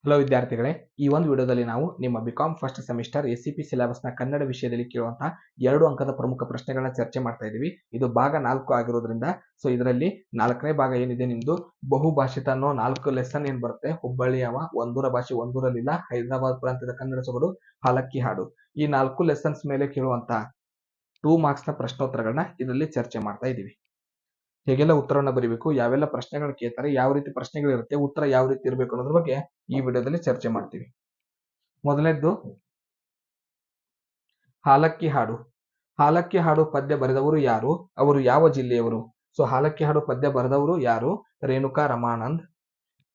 Hello ವಿದ್ಯಾರ್ಥಿಗಳೇ, ಈ ಒಂದು ವಿಡಿಯೋದಲ್ಲಿ ನಾವು ನಿಮ್ಮ ಬಿಕಾಂ ಫಸ್ಟ್ ಸೆಮಿಸ್ಟರ್ ಎಸಿಪಿ ಸಿಲೆಬಸ್ನ ಕನ್ನಡ ವಿಷಯದಲ್ಲಿ ಕೇಳುವಂತಹ 2 ಅಂಕದ ಪ್ರಮುಖ ಪ್ರಶ್ನೆಗಳನ್ನ ಚರ್ಚೆ ಮಾಡ್ತಾ ಇದ್ದೀವಿ. ಇದು ಭಾಗ 4 ಆಗಿರೋದ್ರಿಂದ ಇದರಲ್ಲಿ 4ನೇ ಭಾಗ ಏನಿದೆ ನಿಮ್ದು ಬಹುಭಾಷಿತ ಅನ್ನೋ 4 ಲೆಸನ್ ಏನ್ ಬರುತ್ತೆ, ಹುಬ್ಬಳ್ಳಿಯವ, ಒಂದೂರ ಭಾಷೆ ಒಂದೂರಲ್ಲಿಲ್ಲ, ಹೈದರಾಬಾದ್ ಪ್ರಾಂತ್ಯದ ಕನ್ನಡ ಸೊಗಡು, ಹಾಲಕ್ಕಿ ಹಾಡು, ಈ 4 ಲೆಸನ್ಸ್ ಮೇಲೆ ಕೇಳುವಂತ 2 ಮಾರ್ಕ್ಸ್ ನ ಪ್ರಶ್ನೋತ್ತರಗಳನ್ನ ಇದರಲ್ಲಿ ಚರ್ಚೆ ಮಾಡ್ತಾ ಇದ್ದೀವಿ. ಹೇಗೆಲ್ಲ ಉತ್ತರವನ್ನ ಬರೀಬೇಕು, ಯಾವೆಲ್ಲ ಪ್ರಶ್ನೆಗಳು ಕೇಳ್ತಾರೆ, ಯಾವ ರೀತಿ ಪ್ರಶ್ನೆಗಳಿರುತ್ತೆ, ಉತ್ತರ ಯಾವ ರೀತಿ ಇರಬೇಕು ಅನ್ನೋದ್ರ ಬಗ್ಗೆ ಈ ವಿಡಿಯೋದಲ್ಲಿ ಚರ್ಚೆ ಮಾಡ್ತೀವಿ. ಮೊದಲನೇದ್ದು ಹಾಲಕ್ಕಿ ಹಾಡು. ಹಾಲಕ್ಕಿ ಹಾಡು ಪದ್ಯ ಬರೆದವರು ಯಾರು, ಅವರು ಯಾವ ಜಿಲ್ಲೆಯವರು? ಹಾಲಕ್ಕಿ ಹಾಡು ಪದ್ಯ ಬರೆದವರು ಯಾರು? ರೇಣುಕಾ ರಮಾನಂದ್.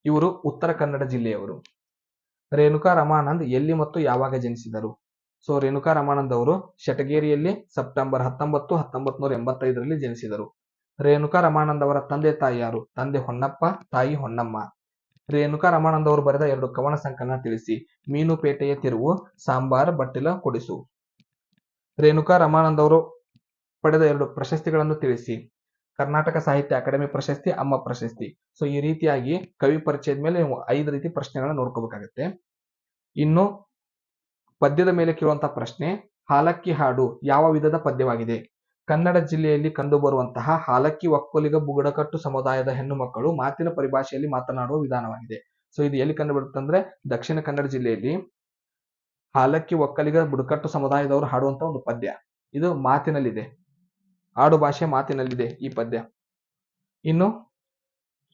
ಇವರು ಉತ್ತರ ಕನ್ನಡ ಜಿಲ್ಲೆಯವರು. ರೇಣುಕಾ ರಮಾನಂದ್ ಎಲ್ಲಿ ಮತ್ತು ಯಾವಾಗ ಜನಿಸಿದರು? ರೇಣುಕಾ ರಮಾನಂದ್ ಅವರು ಶಟಗೇರಿಯಲ್ಲಿ ಸೆಪ್ಟೆಂಬರ್ 19, 1985ರಲ್ಲಿ ಜನಿಸಿದರು. ರೇಣುಕಾ ರಮಾನಂದ್ ಅವರ ತಂದೆ ತಾಯಿ ಯಾರು? ತಂದೆ ಹೊನ್ನಪ್ಪ, ತಾಯಿ ಹೊನ್ನಮ್ಮ. ರೇಣುಕಾ ರಮಾನಂದ್ ಅವರು ಬರೆದ 2 ಕವನ ಸಂಕಲನ ತಿಳಿಸಿ. ಮೀನುಪೇಟೆಯ ತಿರುವು, ಸಾಂಬಾರ್ ಬಟ್ಟಿಲ ಕೊಡಿಸು. ರೇಣುಕಾ ರಮಾನಂದ್ ಅವರು ಪಡೆದ 2 ಪ್ರಶಸ್ತಿಗಳನ್ನು ತಿಳಿಸಿ. ಕರ್ನಾಟಕ ಸಾಹಿತ್ಯ ಅಕಾಡೆಮಿ ಪ್ರಶಸ್ತಿ, ಅಮ್ಮ ಪ್ರಶಸ್ತಿ. ಈ ರೀತಿಯಾಗಿ ಕವಿ ಪರಿಚಯದ ಮೇಲೆ ನೀವು 5 ರೀತಿ ಪ್ರಶ್ನೆಗಳನ್ನ ನೋಡ್ಕೋಬೇಕಾಗತ್ತೆ. ಇನ್ನು ಪದ್ಯದ ಮೇಲೆ ಕೇಳುವಂತಹ ಪ್ರಶ್ನೆ, ಹಾಲಕ್ಕಿ ಹಾಡು ಯಾವ ವಿಧದ ಪದ್ಯವಾಗಿದೆ? ಕನ್ನಡ ಜಿಲ್ಲೆಯಲ್ಲಿ ಕಂಡುಬರುವಂತಹ ಹಾಲಕ್ಕಿ ಒಕ್ಕಲಿಗ ಬುಡಕಟ್ಟು ಸಮುದಾಯದ ಹೆಣ್ಣು ಮಕ್ಕಳು ಮಾತಿನ ಪರಿಭಾಷೆಯಲ್ಲಿ ಮಾತನಾಡುವ ವಿಧಾನವಾಗಿದೆ. ಇದು ಎಲ್ಲಿ ಕಂಡು ಬರುತ್ತೆ ಅಂದ್ರೆ ದಕ್ಷಿಣ ಕನ್ನಡ ಜಿಲ್ಲೆಯಲ್ಲಿ ಹಾಲಕ್ಕಿ ಒಕ್ಕಲಿಗ ಬುಡಕಟ್ಟು ಸಮುದಾಯದವರು ಹಾಡುವಂತ ಒಂದು ಪದ್ಯ. ಇದು ಮಾತಿನಲ್ಲಿದೆ, ಆಡು ಭಾಷೆ ಮಾತಿನಲ್ಲಿದೆ ಈ ಪದ್ಯ. ಇನ್ನು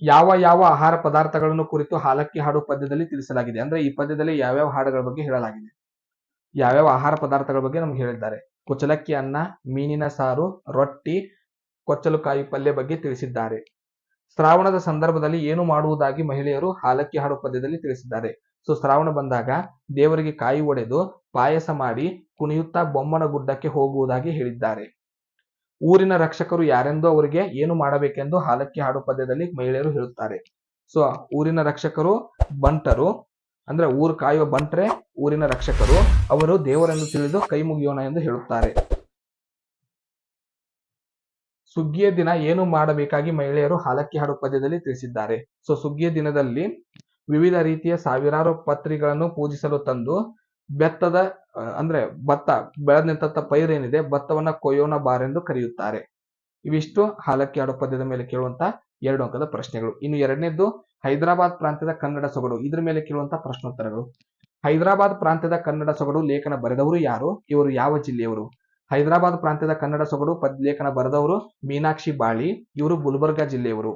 ಯಾವ ಯಾವ ಆಹಾರ ಪದಾರ್ಥಗಳನ್ನು ಕುರಿತು ಹಾಲಕ್ಕಿ ಹಾಡು ಪದ್ಯದಲ್ಲಿ ತಿಳಿಸಲಾಗಿದೆ? ಅಂದ್ರೆ ಈ ಪದ್ಯದಲ್ಲಿ ಯಾವ್ಯಾವ ಹಾಡುಗಳ ಬಗ್ಗೆ ಹೇಳಲಾಗಿದೆ, ಯಾವ್ಯಾವ ಆಹಾರ ಪದಾರ್ಥಗಳ ಬಗ್ಗೆ ನಮ್ಗೆ ಹೇಳಿದ್ದಾರೆ. ಕುಚಲಕ್ಕಿ ಅನ್ನ, ಮೀನಿನ ಸಾರು, ರೊಟ್ಟಿ, ಕೊಚ್ಚಲುಕಾಯಿ ಪಲ್ಯ ಬಗ್ಗೆ ತಿಳಿಸಿದ್ದಾರೆ. ಶ್ರಾವಣದ ಸಂದರ್ಭದಲ್ಲಿ ಏನು ಮಾಡುವುದಾಗಿ ಮಹಿಳೆಯರು ಹಾಲಕ್ಕಿ ಹಾಡು ಪದ್ಯದಲ್ಲಿ ತಿಳಿಸಿದ್ದಾರೆ. ಶ್ರಾವಣ ಬಂದಾಗ ದೇವರಿಗೆ ಕಾಯಿ ಒಡೆದು ಪಾಯಸ ಮಾಡಿ ಕುಣಿಯುತ್ತಾ ಬೊಮ್ಮನ ಗುಡ್ಡಕ್ಕೆ ಹೋಗುವುದಾಗಿ ಹೇಳಿದ್ದಾರೆ. ಊರಿನ ರಕ್ಷಕರು ಯಾರೆಂದು ಅವರಿಗೆ ಏನು ಮಾಡಬೇಕೆಂದು ಹಾಲಕ್ಕಿ ಹಾಡು ಪದ್ಯದಲ್ಲಿ ಮಹಿಳೆಯರು ಹೇಳುತ್ತಾರೆ. ಊರಿನ ರಕ್ಷಕರು ಬಂಟರು, ಅಂದ್ರೆ ಊರು ಕಾಯುವ ಬಂಟ್ರೆ ಊರಿನ ರಕ್ಷಕರು, ಅವರು ದೇವರೆಂದು ತಿಳಿದು ಕೈ ಮುಗಿಯೋಣ ಎಂದು ಹೇಳುತ್ತಾರೆ. ಸುಗ್ಗಿಯ ದಿನ ಏನು ಮಾಡಬೇಕಾಗಿ ಮಹಿಳೆಯರು ಹಾಲಕ್ಕಿ ಹಾಡು ಪದ್ಯದಲ್ಲಿ ತಿಳಿಸಿದ್ದಾರೆ. ಸುಗ್ಗಿಯ ದಿನದಲ್ಲಿ ವಿವಿಧ ರೀತಿಯ ಸಾವಿರಾರು ಪತ್ರಿಗಳನ್ನು ಪೂಜಿಸಲು ತಂದು ಬೆತ್ತದ ಅಂದ್ರೆ ಭತ್ತ ಬೆಳೆದ ನಿಂತ ಪೈರೇನಿದೆ ಭತ್ತವನ್ನ ಕೊಯ್ಯೋಣ ಬಾರೆಂದು ಕರೆಯುತ್ತಾರೆ. ಇವಿಷ್ಟು ಹಾಲಕ್ಕಿ ಹಾಡು ಪದ್ಯದ ಮೇಲೆ ಕೇಳುವಂತ 2 ಅಂಕದ ಪ್ರಶ್ನೆಗಳು. ಇನ್ನು ಎರಡನೇದ್ದು ಹೈದರಾಬಾದ್ ಪ್ರಾಂತ್ಯದ ಕನ್ನಡ ಸೊಗಡು, ಇದ್ರ ಮೇಲೆ ಕೇಳುವಂತ ಪ್ರಶ್ನೋತ್ತರಗಳು. ಹೈದರಾಬಾದ್ ಪ್ರಾಂತ್ಯದ ಕನ್ನಡ ಸೊಗಡು ಲೇಖನ ಬರೆದವರು ಯಾರು, ಇವರು ಯಾವ ಜಿಲ್ಲೆಯವರು? ಹೈದರಾಬಾದ್ ಪ್ರಾಂತ್ಯದ ಕನ್ನಡ ಸೊಗಡು ಲೇಖನ ಬರೆದವರು ಮೀನಾಕ್ಷಿ ಬಾಳಿ, ಇವರು ಗುಲ್ಬರ್ಗಾ ಜಿಲ್ಲೆಯವರು.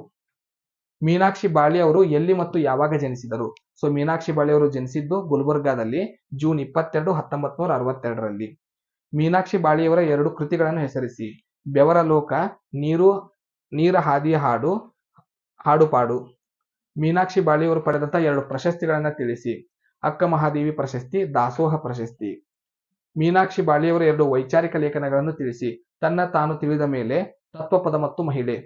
ಮೀನಾಕ್ಷಿ ಬಾಳಿ ಅವರು ಎಲ್ಲಿ ಮತ್ತು ಯಾವಾಗ ಜನಿಸಿದರು? ಮೀನಾಕ್ಷಿ ಬಾಳಿ ಅವರು ಜನಿಸಿದ್ದು ಗುಲ್ಬರ್ಗಾದಲ್ಲಿ ಜೂನ್ 22, 1962ರಲ್ಲಿ. ಮೀನಾಕ್ಷಿ ಬಾಳಿಯವರ 2 ಕೃತಿಗಳನ್ನು ಹೆಸರಿಸಿ. ಬೆವರ ಲೋಕ, ನೀರ ಹಾದಿಯ ಹಾಡು, ಹಾಡುಪಾಡು. ಮೀನಾಕ್ಷಿ ಬಾಳಿಯವರು ಪಡೆದಂತ 2 ಪ್ರಶಸ್ತಿಗಳನ್ನ ತಿಳಿಸಿ. ಅಕ್ಕ ಮಹಾದೇವಿ ಪ್ರಶಸ್ತಿ, ದಾಸೋಹ ಪ್ರಶಸ್ತಿ. ಮೀನಾಕ್ಷಿ ಬಾಳಿಯವರ 2 ವೈಚಾರಿಕ ಲೇಖನಗಳನ್ನು ತಿಳಿಸಿ. ತನ್ನ ತಾನು ತಿಳಿದ ಮೇಲೆ, ತತ್ವಪದ ಮತ್ತು ಮಹಿಳೆ.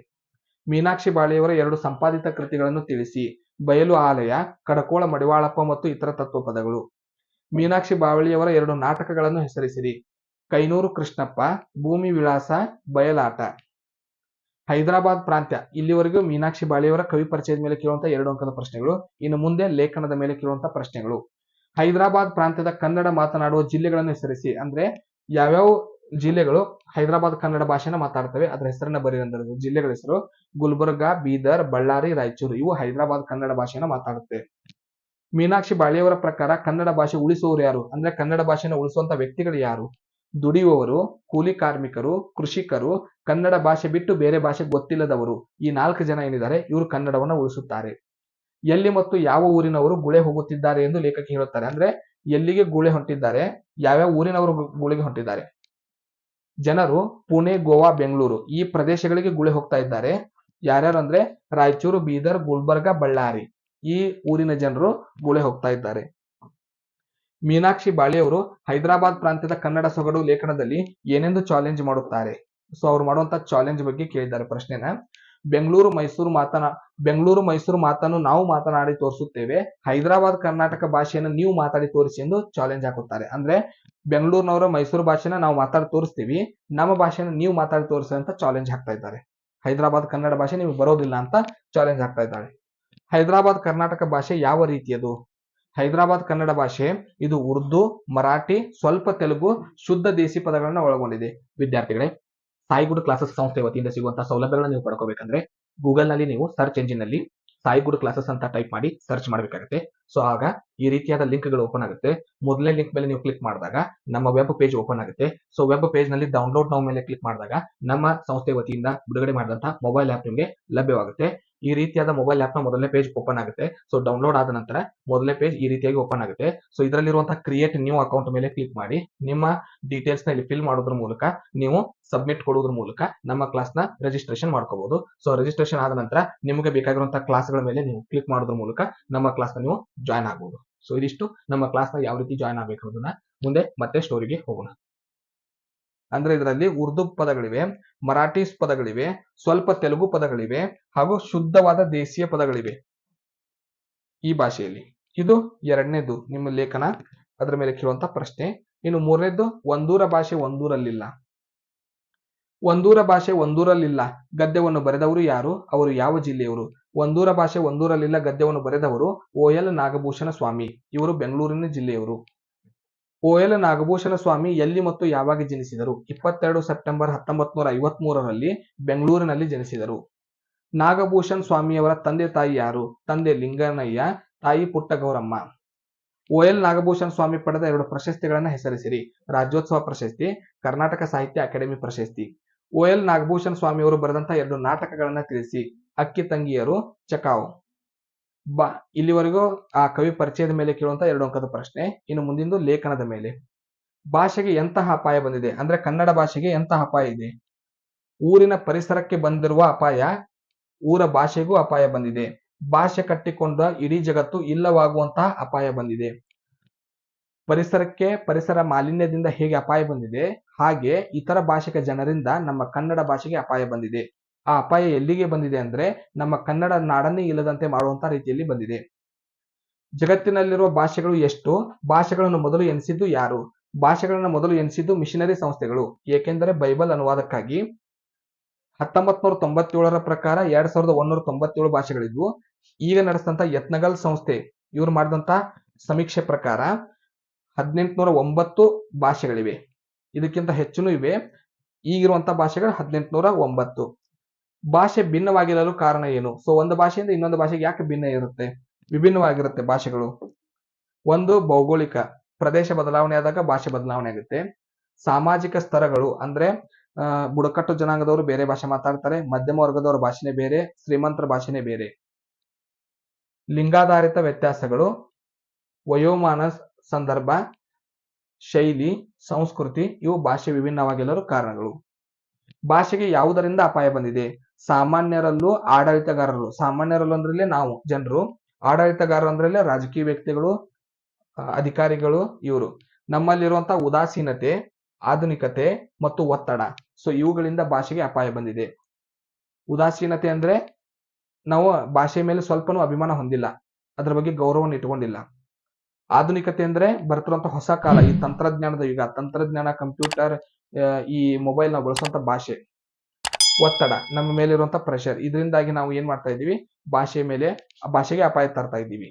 ಮೀನಾಕ್ಷಿ ಬಾಳಿಯವರ 2 ಸಂಪಾದಿತ ಕೃತಿಗಳನ್ನು ತಿಳಿಸಿ. ಬಯಲು ಆಲಯ, ಕಡಕೋಳ ಮಡಿವಾಳಪ್ಪ ಮತ್ತು ಇತರ ತತ್ವಪದಗಳು. ಮೀನಾಕ್ಷಿ ಬಾಳಿಯವರ 2 ನಾಟಕಗಳನ್ನು ಹೆಸರಿಸಿರಿ. ಕೈನೂರು ಕೃಷ್ಣಪ್ಪ, ಭೂಮಿ ವಿಳಾಸ, ಬಯಲಾಟ. ಹೈದರಾಬಾದ್ ಪ್ರಾಂತ್ಯ, ಇಲ್ಲಿವರೆಗೂ ಮೀನಾಕ್ಷಿ ಬಾಳಿಯವರ ಕವಿ ಪರಿಚಯದ ಮೇಲೆ ಕೇಳುವಂತ 2 ಅಂಕದ ಪ್ರಶ್ನೆಗಳು. ಇನ್ನು ಮುಂದೆ ಲೇಖನದ ಮೇಲೆ ಕೇಳುವಂತ ಪ್ರಶ್ನೆಗಳು. ಹೈದರಾಬಾದ್ ಪ್ರಾಂತ್ಯದ ಕನ್ನಡ ಮಾತನಾಡುವ ಜಿಲ್ಲೆಗಳನ್ನು ಹೆಸರಿಸಿ. ಅಂದ್ರೆ ಯಾವ್ಯಾವ ಜಿಲ್ಲೆಗಳು ಹೈದರಾಬಾದ್ ಕನ್ನಡ ಭಾಷೆನ ಮಾತಾಡ್ತವೆ ಅದರ ಹೆಸರನ್ನ ಬರೆಯುವಂತದ್ದು. ಜಿಲ್ಲೆಗಳ ಹೆಸರು ಗುಲ್ಬರ್ಗಾ, ಬೀದರ್, ಬಳ್ಳಾರಿ, ರಾಯಚೂರು. ಇವು ಹೈದರಾಬಾದ್ ಕನ್ನಡ ಭಾಷೆನ ಮಾತಾಡುತ್ತೆ. ಮೀನಾಕ್ಷಿ ಬಾಳಿಯವರ ಪ್ರಕಾರ ಕನ್ನಡ ಭಾಷೆ ಉಳಿಸುವವರು ಯಾರು? ಅಂದ್ರೆ ಕನ್ನಡ ಭಾಷೆನ ಉಳಿಸುವಂತ ವ್ಯಕ್ತಿಗಳು ಯಾರು? ದುಡಿಯುವವರು, ಕೂಲಿ ಕಾರ್ಮಿಕರು, ಕೃಷಿಕರು, ಕನ್ನಡ ಭಾಷೆ ಬಿಟ್ಟು ಬೇರೆ ಭಾಷೆ ಗೊತ್ತಿಲ್ಲದವರು. ಈ 4 ಜನ ಏನಿದ್ದಾರೆ ಇವರು ಕನ್ನಡವನ್ನ ಉಳಿಸುತ್ತಾರೆ. ಎಲ್ಲಿ ಮತ್ತು ಯಾವ ಊರಿನವರು ಗುಳೆ ಹೋಗುತ್ತಿದ್ದಾರೆ ಎಂದು ಲೇಖಕಿ ಹೇಳುತ್ತಾರೆ. ಅಂದ್ರೆ ಎಲ್ಲಿಗೆ ಗುಳೆ ಹೊಂಟಿದ್ದಾರೆ, ಯಾವ್ಯಾವ ಊರಿನವರು ಗುಳೆಗೆ ಹೊಂಟಿದ್ದಾರೆ. ಜನರು ಪುಣೆ, ಗೋವಾ, ಬೆಂಗಳೂರು ಈ ಪ್ರದೇಶಗಳಿಗೆ ಗುಳೆ ಹೋಗ್ತಾ ಇದ್ದಾರೆ. ಯಾರ್ಯಾರು ಅಂದ್ರೆ ರಾಯಚೂರು, ಬೀದರ್, ಗುಲ್ಬರ್ಗಾ, ಬಳ್ಳಾರಿ ಈ ಊರಿನ ಜನರು ಗುಳೆ ಹೋಗ್ತಾ ಇದ್ದಾರೆ. ಮೀನಾಕ್ಷಿ ಬಾಳಿಯವರು ಹೈದರಾಬಾದ್ ಪ್ರಾಂತ್ಯದ ಕನ್ನಡ ಸೊಗಡು ಲೇಖನದಲ್ಲಿ ಏನೆಂದು ಚಾಲೆಂಜ್ ಮಾಡುತ್ತಾರೆ? ಅವ್ರು ಮಾಡುವಂತ ಚಾಲೆಂಜ್ ಬಗ್ಗೆ ಕೇಳಿದ್ದಾರೆ ಪ್ರಶ್ನೆನ. ಬೆಂಗಳೂರು ಮೈಸೂರು ಮಾತನ್ನು ನಾವು ಮಾತನಾಡಿ ತೋರಿಸುತ್ತೇವೆ, ಹೈದರಾಬಾದ್ ಕರ್ನಾಟಕ ಭಾಷೆಯನ್ನು ನೀವು ಮಾತಾಡಿ ತೋರಿಸಿ ಎಂದು ಚಾಲೆಂಜ್ ಹಾಕುತ್ತಾರೆ. ಅಂದ್ರೆ ಬೆಂಗಳೂರಿನವರು ಮೈಸೂರು ಭಾಷೆನ ನಾವು ಮಾತಾಡಿ ತೋರಿಸ್ತೀವಿ, ನಮ್ಮ ಭಾಷೆನ ನೀವು ಮಾತಾಡಿ ತೋರಿಸಿ ಅಂತ ಚಾಲೆಂಜ್ ಹಾಕ್ತಾ ಇದ್ದಾರೆ. ಹೈದರಾಬಾದ್ ಕನ್ನಡ ಭಾಷೆ ನಿಮಗೆ ಬರೋದಿಲ್ಲ ಅಂತ ಚಾಲೆಂಜ್ ಹಾಕ್ತಾ ಇದ್ದಾರೆ. ಹೈದರಾಬಾದ್ ಕರ್ನಾಟಕ ಭಾಷೆ ಯಾವ ರೀತಿಯದು? ಹೈದರಾಬಾದ್ ಕನ್ನಡ ಭಾಷೆ ಇದು ಉರ್ದು, ಮರಾಠಿ, ಸ್ವಲ್ಪ ತೆಲುಗು, ಶುದ್ಧ ದೇಸಿ ಪದಗಳನ್ನ ಒಳಗೊಂಡಿದೆ. ವಿದ್ಯಾರ್ಥಿಗಳೇ, ಸಾಯಿ ಗುರು ಕ್ಲಾಸಸ್ ಸಂಸ್ಥೆ ವತಿಯಿಂದ ಸಿಗುವಂತಹ ಸೌಲಭ್ಯಗಳನ್ನ ನೀವು ಪಡ್ಕೋಬೇಕಂದ್ರೆ ಗೂಗಲ್ ನಲ್ಲಿ ನೀವು ಸರ್ಚ್ ಎಂಜಿನ್ ನಲ್ಲಿ ಸಾಯಿ ಗುರು ಕ್ಲಾಸಸ್ ಅಂತ ಟೈಪ್ ಮಾಡಿ ಸರ್ಚ್ ಮಾಡಬೇಕಾಗುತ್ತೆ. ಸೊ ಆಗ ಈ ರೀತಿಯಾದ ಲಿಂಕ್ ಗಳು ಓಪನ್ ಆಗುತ್ತೆ. ಮೊದಲನೇ ಲಿಂಕ್ ಮೇಲೆ ನೀವು ಕ್ಲಿಕ್ ಮಾಡಿದಾಗ ನಮ್ಮ ವೆಬ್ ಪೇಜ್ ಓಪನ್ ಆಗುತ್ತೆ. ಸೊ ವೆಬ್ ಪೇಜ್ ನಲ್ಲಿ ಡೌನ್ಲೋಡ್ ನೌ ಮೇಲೆ ಕ್ಲಿಕ್ ಮಾಡಿದಾಗ ನಮ್ಮ ಸಂಸ್ಥೆ ವತಿಯಿಂದ ಬಿಡುಗಡೆ ಮಾಡಿದಂತಹ ಮೊಬೈಲ್ ಆಪ್ ನಿಮಗೆ ಲಭ್ಯವಾಗುತ್ತೆ. ಈ ರೀತಿಯಾದ ಮೊಬೈಲ್ ಆಪ್ ನ ಮೊದಲನೇ ಪೇಜ್ ಓಪನ್ ಆಗುತ್ತೆ. ಸೊ ಡೌನ್ಲೋಡ್ ಆದ ನಂತರ ಮೊದಲನೇ ಪೇಜ್ ಈ ರೀತಿಯಾಗಿ ಓಪನ್ ಆಗುತ್ತೆ. ಸೊ ಇದರಲ್ಲಿರುವಂತಹ ಕ್ರಿಯೇಟ್ ನ್ಯೂ ಅಕೌಂಟ್ ಮೇಲೆ ಕ್ಲಿಕ್ ಮಾಡಿ ನಿಮ್ಮ ಡೀಟೇಲ್ಸ್ ನ ಇಲ್ಲಿ ಫಿಲ್ ಮಾಡೋದ್ರ ಮೂಲಕ ನೀವು ಸಬ್ಮಿಟ್ ಕೊಡೋದ್ರ ಮೂಲಕ ನಮ್ಮ ಕ್ಲಾಸ್ ನ ರಿಜಿಸ್ಟ್ರೇಷನ್ ಮಾಡ್ಕೋಬಹುದು. ಸೊ ರಿಜಿಸ್ಟ್ರೇಷನ್ ಆದ ನಂತರ ನಿಮಗೆ ಬೇಕಾಗಿರುವಂತಹ ಕ್ಲಾಸ್ ಗಳ ಮೇಲೆ ನೀವು ಕ್ಲಿಕ್ ಮಾಡೋದ್ರ ಮೂಲಕ ನಮ್ಮ ಕ್ಲಾಸ್ ನ ನೀವು ಜಾಯ್ನ್ ಆಗಬಹುದು. ಸೊ ಇದಿಷ್ಟು ನಮ್ಮ ಕ್ಲಾಸ್ ನ ಯಾವ ರೀತಿ ಜಾಯ್ನ್ ಆಗಬೇಕು ಅನ್ನೋದನ್ನ ಮುಂದೆ ಮತ್ತೆ ಸ್ಟೋರಿಗೆ ಹೋಗೋಣ. ಅಂದ್ರೆ ಇದರಲ್ಲಿ ಉರ್ದು ಪದಗಳಿವೆ, ಮರಾಠಿ ಪದಗಳಿವೆ, ಸ್ವಲ್ಪ ತೆಲುಗು ಪದಗಳಿವೆ ಹಾಗೂ ಶುದ್ಧವಾದ ದೇಶೀಯ ಪದಗಳಿವೆ ಈ ಭಾಷೆಯಲ್ಲಿ. ಇದು ಎರಡನೇದು ನಿಮ್ಮ ಲೇಖನ, ಅದರ ಮೇಲೆ ಕೇಳುವಂತ ಪ್ರಶ್ನೆ. ಇನ್ನು ಮೂರನೇದು ಒಂದೂರ ಭಾಷೆ ಒಂದೂರಲ್ಲಿಲ್ಲ. ಒಂದೂರ ಭಾಷೆ ಒಂದೂರಲ್ಲಿಲ್ಲ ಗದ್ಯವನ್ನು ಬರೆದವರು ಯಾರು? ಅವರು ಯಾವ ಜಿಲ್ಲೆಯವರು? ಒಂದೂರ ಭಾಷೆ ಒಂದೂರಲ್ಲಿಲ್ಲ ಗದ್ಯವನ್ನು ಬರೆದವರು OL ನಾಗಭೂಷಣ ಸ್ವಾಮಿ. ಇವರು ಬೆಂಗಳೂರಿನ ಜಿಲ್ಲೆಯವರು. OL ನಾಗಭೂಷಣ ಸ್ವಾಮಿ ಎಲ್ಲಿ ಮತ್ತು ಯಾವಾಗ ಜನಿಸಿದರು? 22 ಸೆಪ್ಟೆಂಬರ್ 1953ರಲ್ಲಿ ಬೆಂಗಳೂರಿನಲ್ಲಿ ಜನಿಸಿದರು. ನಾಗಭೂಷಣ್ ಸ್ವಾಮಿಯವರ ತಂದೆ ತಾಯಿ ಯಾರು? ತಂದೆ ಲಿಂಗನಯ್ಯ, ತಾಯಿ ಪುಟ್ಟಗೌರಮ್ಮ. OL ನಾಗಭೂಷಣ್ ಸ್ವಾಮಿ ಪಡೆದ 2 ಪ್ರಶಸ್ತಿಗಳನ್ನ ಹೆಸರಿಸಿರಿ. ರಾಜ್ಯೋತ್ಸವ ಪ್ರಶಸ್ತಿ, ಕರ್ನಾಟಕ ಸಾಹಿತ್ಯ ಅಕಾಡೆಮಿ ಪ್ರಶಸ್ತಿ. OL ನಾಗಭೂಷಣ್ ಸ್ವಾಮಿಯವರು ಬರೆದಂತಹ 2 ನಾಟಕಗಳನ್ನ ತಿಳಿಸಿ. ಅಕ್ಕಿ ತಂಗಿಯರು, ಚಕಾವ್. ಇಲ್ಲಿವರೆಗೂ ಆ ಕವಿ ಪರಿಚಯದ ಮೇಲೆ ಕೇಳುವಂತಹ 2 ಅಂಕದ ಪ್ರಶ್ನೆ. ಇನ್ನು ಮುಂದಿಂದು ಲೇಖನದ ಮೇಲೆ. ಭಾಷೆಗೆ ಎಂತಹ ಅಪಾಯ ಬಂದಿದೆ? ಅಂದ್ರೆ ಕನ್ನಡ ಭಾಷೆಗೆ ಎಂತಹ ಅಪಾಯ ಇದೆ? ಊರಿನ ಪರಿಸರಕ್ಕೆ ಬಂದಿರುವ ಅಪಾಯ ಊರ ಭಾಷೆಗೂ ಅಪಾಯ ಬಂದಿದೆ. ಭಾಷೆ ಕಟ್ಟಿಕೊಂಡ ಇಡೀ ಜಗತ್ತು ಇಲ್ಲವಾಗುವಂತಹ ಅಪಾಯ ಬಂದಿದೆ. ಪರಿಸರಕ್ಕೆ ಪರಿಸರ ಮಾಲಿನ್ಯದಿಂದ ಹೇಗೆ ಅಪಾಯ ಬಂದಿದೆ, ಹಾಗೆ ಇತರ ಭಾಷೆಯ ಜನರಿಂದ ನಮ್ಮ ಕನ್ನಡ ಭಾಷೆಗೆ ಅಪಾಯ ಬಂದಿದೆ. ಆ ಅಪಾಯ ಎಲ್ಲಿಗೆ ಬಂದಿದೆ ಅಂದ್ರೆ ನಮ್ಮ ಕನ್ನಡ ನಾಡನ್ನೇ ಇಲ್ಲದಂತೆ ಮಾಡುವಂತಹ ರೀತಿಯಲ್ಲಿ ಬಂದಿದೆ. ಜಗತ್ತಿನಲ್ಲಿರುವ ಭಾಷೆಗಳು ಎಷ್ಟು? ಭಾಷೆಗಳನ್ನು ಮೊದಲು ಎನಿಸಿದ್ದು ಯಾರು? ಭಾಷೆಗಳನ್ನು ಮೊದಲು ಎನಿಸಿದ್ದು ಮಿಷನರಿ ಸಂಸ್ಥೆಗಳು. ಏಕೆಂದರೆ ಬೈಬಲ್ ಅನುವಾದಕ್ಕಾಗಿ 1997ರ ಪ್ರಕಾರ 2197 ಭಾಷೆಗಳಿದ್ವು. ಈಗ ನಡೆಸಿದಂತ ಯತ್ನಗಲ್ ಸಂಸ್ಥೆ ಇವರು ಮಾಡಿದಂತ ಸಮೀಕ್ಷೆ ಪ್ರಕಾರ 1809 ಭಾಷೆಗಳಿವೆ. ಇದಕ್ಕಿಂತ ಹೆಚ್ಚುನೂ ಇವೆ. ಈಗಿರುವಂತಹ ಭಾಷೆಗಳು 1809. ಭಾಷೆ ಭಿನ್ನವಾಗಿರಲು ಕಾರಣ ಏನು? ಸೊ ಒಂದು ಭಾಷೆಯಿಂದ ಇನ್ನೊಂದು ಭಾಷೆಗೆ ಯಾಕೆ ಭಿನ್ನ ಇರುತ್ತೆ, ವಿಭಿನ್ನವಾಗಿರುತ್ತೆ ಭಾಷೆಗಳು? ಒಂದು, ಭೌಗೋಳಿಕ ಪ್ರದೇಶ ಬದಲಾವಣೆ ಆದಾಗ ಭಾಷೆ ಬದಲಾವಣೆ ಆಗುತ್ತೆ. ಸಾಮಾಜಿಕ ಸ್ತರಗಳು ಅಂದ್ರೆ ಬುಡಕಟ್ಟು ಜನಾಂಗದವರು ಬೇರೆ ಭಾಷೆ ಮಾತಾಡ್ತಾರೆ, ಮಧ್ಯಮ ವರ್ಗದವರ ಭಾಷೆನೇ ಬೇರೆ, ಶ್ರೀಮಂತರ ಭಾಷೆನೇ ಬೇರೆ. ಲಿಂಗಾಧಾರಿತ ವ್ಯತ್ಯಾಸಗಳು, ವಯೋಮಾನ, ಸಂದರ್ಭ, ಶೈಲಿ, ಸಂಸ್ಕೃತಿ ಇವು ಭಾಷೆ ವಿಭಿನ್ನವಾಗಿರಲು ಕಾರಣಗಳು. ಭಾಷೆಗೆ ಯಾವುದರಿಂದ ಅಪಾಯ ಬಂದಿದೆ? ಸಾಮಾನ್ಯರಲ್ಲೂ ಆಡಳಿತಗಾರರು. ಸಾಮಾನ್ಯರಲ್ಲೂ ಅಂದ್ರೆ ನಾವು ಜನರು, ಆಡಳಿತಗಾರರು ಅಂದ್ರೆ ರಾಜಕೀಯ ವ್ಯಕ್ತಿಗಳು, ಅಧಿಕಾರಿಗಳು ಇವರು. ನಮ್ಮಲ್ಲಿರುವಂತಹ ಉದಾಸೀನತೆ, ಆಧುನಿಕತೆ ಮತ್ತು ಒತ್ತಡ, ಸೊ ಇವುಗಳಿಂದ ಭಾಷೆಗೆ ಅಪಾಯ ಬಂದಿದೆ. ಉದಾಸೀನತೆ ಅಂದ್ರೆ ನಾವು ಭಾಷೆ ಮೇಲೆ ಸ್ವಲ್ಪನೂ ಅಭಿಮಾನ ಹೊಂದಿಲ್ಲ, ಅದರ ಬಗ್ಗೆ ಗೌರವವನ್ನು ಇಟ್ಟುಕೊಂಡಿಲ್ಲ. ಆಧುನಿಕತೆ ಅಂದ್ರೆ ಬರ್ತಿರುವಂತ ಹೊಸ ಕಾಲ, ಈ ತಂತ್ರಜ್ಞಾನದ ಯುಗ, ತಂತ್ರಜ್ಞಾನ, ಕಂಪ್ಯೂಟರ್, ಈ ಮೊಬೈಲ್ ನಾವು ಬಳಸುವಂತ ಭಾಷೆ. ಒತ್ತಡ, ನಮ್ಮ ಮೇಲೆ ಇರುವಂತ ಪ್ರೆಷರ್, ಇದರಿಂದಾಗಿ ನಾವು ಏನ್ ಮಾಡ್ತಾ ಇದೀವಿ, ಭಾಷೆಗೆ ಅಪಾಯ ತರ್ತಾ ಇದ್ದೀವಿ.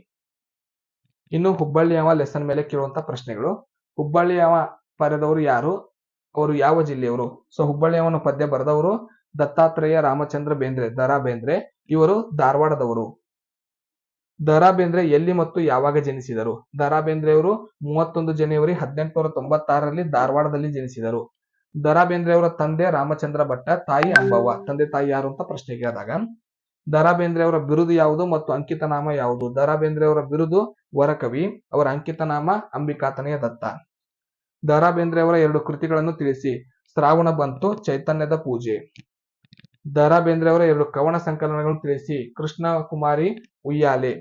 ಇನ್ನು ಹುಬ್ಬಳ್ಳಿಯವ ಲೆಸನ್ ಮೇಲೆ ಕೇಳುವಂತ ಪ್ರಶ್ನೆಗಳು. ಹುಬ್ಬಳ್ಳಿಯವ ಬರೆದವರು ಯಾರು? ಅವರು ಯಾವ ಜಿಲ್ಲೆಯವರು? ಸೊ ಹುಬ್ಬಳ್ಳಿಯವನ ಪದ್ಯ ಬರೆದವರು ದತ್ತಾತ್ರೇಯ ರಾಮಚಂದ್ರ ಬೇಂದ್ರೆ, ದ.ರಾ ಬೇಂದ್ರೆ. ಇವರು ಧಾರವಾಡದವರು. ದ.ರಾ ಬೇಂದ್ರೆ ಎಲ್ಲಿ ಮತ್ತು ಯಾವಾಗ ಜನಿಸಿದರು? ದ.ರಾ ಬೇಂದ್ರೆ ಅವರು 31 ಜನವರಿ 1896ರಲ್ಲಿ ಧಾರವಾಡದಲ್ಲಿ ಜನಿಸಿದರು. ದ.ರಾ ಬೇಂದ್ರೆ ಅವರ ತಂದೆ ರಾಮಚಂದ್ರ ಭಟ್ಟ, ತಾಯಿ ಅಂಬವ್ವ. ತಂದೆ ತಾಯಿ ಯಾರು ಅಂತ ಪ್ರಶ್ನೆ ಕೇಳಿದಾಗ ದ.ರಾ ಬೇಂದ್ರೆ ಅವರ ಬಿರುದು ಯಾವುದು ಮತ್ತು ಅಂಕಿತ ನಾಮ ಯಾವುದು? ದ.ರಾ ಬೇಂದ್ರೆ ಅವರ ಬಿರುದು ವರಕವಿ, ಅವರ ಅಂಕಿತ ನಾಮ ಅಂಬಿಕಾತನಯ ದತ್ತ. ದ.ರಾ ಬೇಂದ್ರೆ ಅವರ 2 ಕೃತಿಗಳನ್ನು ತಿಳಿಸಿ. ಶ್ರಾವಣ ಬಂತು, ಚೈತನ್ಯದ ಪೂಜೆ. ದ.ರಾ ಬೇಂದ್ರೆ ಅವರ 2 ಕವನ ಸಂಕಲನಗಳನ್ನು ತಿಳಿಸಿ. ಕೃಷ್ಣ ಕುಮಾರಿ ಉಯ್ಯಾಲೆ.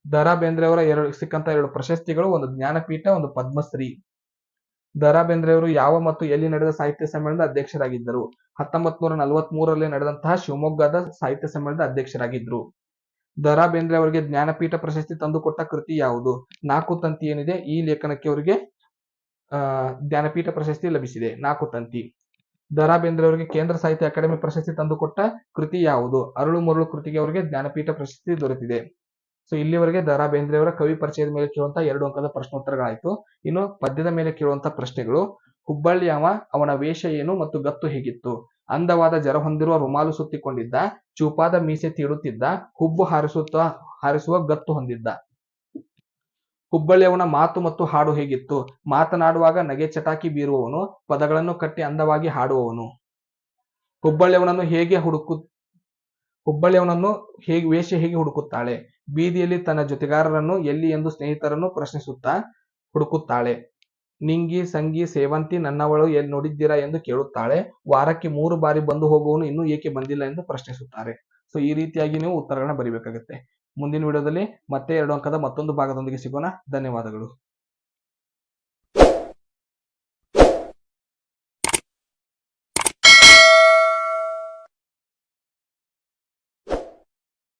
ದ.ರಾ ಬೇಂದ್ರೆ ಅವರ ಸಿಕ್ಕಂತ 2 ಪ್ರಶಸ್ತಿಗಳು, ಒಂದು ಜ್ಞಾನಪೀಠ, ಒಂದು ಪದ್ಮಶ್ರೀ. ದ.ರಾ ಬೇಂದ್ರೆ ಅವರು ಯಾವ ಮತ್ತು ಎಲ್ಲಿ ನಡೆದ ಸಾಹಿತ್ಯ ಸಮ್ಮೇಳನದ ಅಧ್ಯಕ್ಷರಾಗಿದ್ದರು? 1943ರಲ್ಲಿ ನಡೆದಂತಹ ಶಿವಮೊಗ್ಗದ ಸಾಹಿತ್ಯ ಸಮ್ಮೇಳನದ ಅಧ್ಯಕ್ಷರಾಗಿದ್ರು. ದ.ರಾ ಬೇಂದ್ರೆ ಅವರಿಗೆ ಜ್ಞಾನಪೀಠ ಪ್ರಶಸ್ತಿ ತಂದುಕೊಟ್ಟ ಕೃತಿ ಯಾವುದು? 4 ತಂತಿ ಏನಿದೆ, ಈ ಲೇಖನಕ್ಕೆ ಅವರಿಗೆ ಜ್ಞಾನಪೀಠ ಪ್ರಶಸ್ತಿ ಲಭಿಸಿದೆ, 4 ತಂತಿ. ದ.ರಾ ಬೇಂದ್ರೆ ಅವರಿಗೆ ಕೇಂದ್ರ ಸಾಹಿತ್ಯ ಅಕಾಡೆಮಿ ಪ್ರಶಸ್ತಿ ತಂದುಕೊಟ್ಟ ಕೃತಿ ಯಾವುದು? ಅರಳು ಮರಳು ಕೃತಿಗೆ ಅವರಿಗೆ ಜ್ಞಾನಪೀಠ ಪ್ರಶಸ್ತಿ ದೊರೆತಿದೆ. ಸೊ ಇಲ್ಲಿವರೆಗೆ ದ ರಾ ಬೇಂದ್ರೆಯವರ ಕವಿ ಪರಿಚಯದ ಮೇಲೆ ಕೇಳುವಂತಹ 2 ಅಂಕದ ಪ್ರಶ್ನೋತ್ತರಗಳಾಯ್ತು. ಇನ್ನು ಪದ್ಯದ ಮೇಲೆ ಕೇಳುವಂತಹ ಪ್ರಶ್ನೆಗಳು: ಹುಬ್ಬಳ್ಳಿಯವ, ಅವನ ವೇಷ ಏನು ಮತ್ತು ಗತ್ತು ಹೇಗಿತ್ತು? ಅಂದವಾದ ಜರ ಹೊಂದಿರುವ ರುಮಾಲು ಸುತ್ತಿಕೊಂಡಿದ್ದ, ಚೂಪಾದ ಮೀಸೆ ತೀಡುತ್ತಿದ್ದ, ಹುಬ್ಬು ಹಾರಿಸುವ ಗತ್ತು ಹೊಂದಿದ್ದ. ಹುಬ್ಬಳ್ಳಿಯವನ ಮಾತು ಮತ್ತು ಹಾಡು ಹೇಗಿತ್ತು? ಮಾತನಾಡುವಾಗ ನಗೆ ಚಟಾಕಿ ಬೀರುವವನು, ಪದಗಳನ್ನು ಕಟ್ಟಿ ಅಂದವಾಗಿ ಹಾಡುವವನು. ಹುಬ್ಬಳ್ಳಿಯವನನ್ನು ವೇಷ ಹೇಗೆ ಹುಡುಕುತ್ತಾಳೆ? ಬೀದಿಯಲ್ಲಿ ತನ್ನ ಜೊತೆಗಾರರನ್ನು, ಎಲ್ಲಿ ಎಂದು ಸ್ನೇಹಿತರನ್ನು ಪ್ರಶ್ನಿಸುತ್ತಾ ಹುಡುಕುತ್ತಾಳೆ. ನಿಂಗಿ, ಸಂಗಿ, ಸೇವಂತಿ ನನ್ನವಳು ಎಲ್ಲಿ ನೋಡಿದ್ದೀರಾ ಎಂದು ಕೇಳುತ್ತಾಳೆ. ವಾರಕ್ಕೆ 3 ಬಾರಿ ಬಂದು ಹೋಗುವವನು ಇನ್ನೂ ಏಕೆ ಬಂದಿಲ್ಲ ಎಂದು ಪ್ರಶ್ನಿಸುತ್ತಾರೆ. ಸೊ ಈ ರೀತಿಯಾಗಿ ನೀವು ಉತ್ತರಗಳನ್ನ ಬರಿಬೇಕಾಗುತ್ತೆ. ಮುಂದಿನ ವಿಡಿಯೋದಲ್ಲಿ ಮತ್ತೆ 2 ಅಂಕದ ಮತ್ತೊಂದು ಭಾಗದೊಂದಿಗೆ ಸಿಗೋಣ. ಧನ್ಯವಾದಗಳು.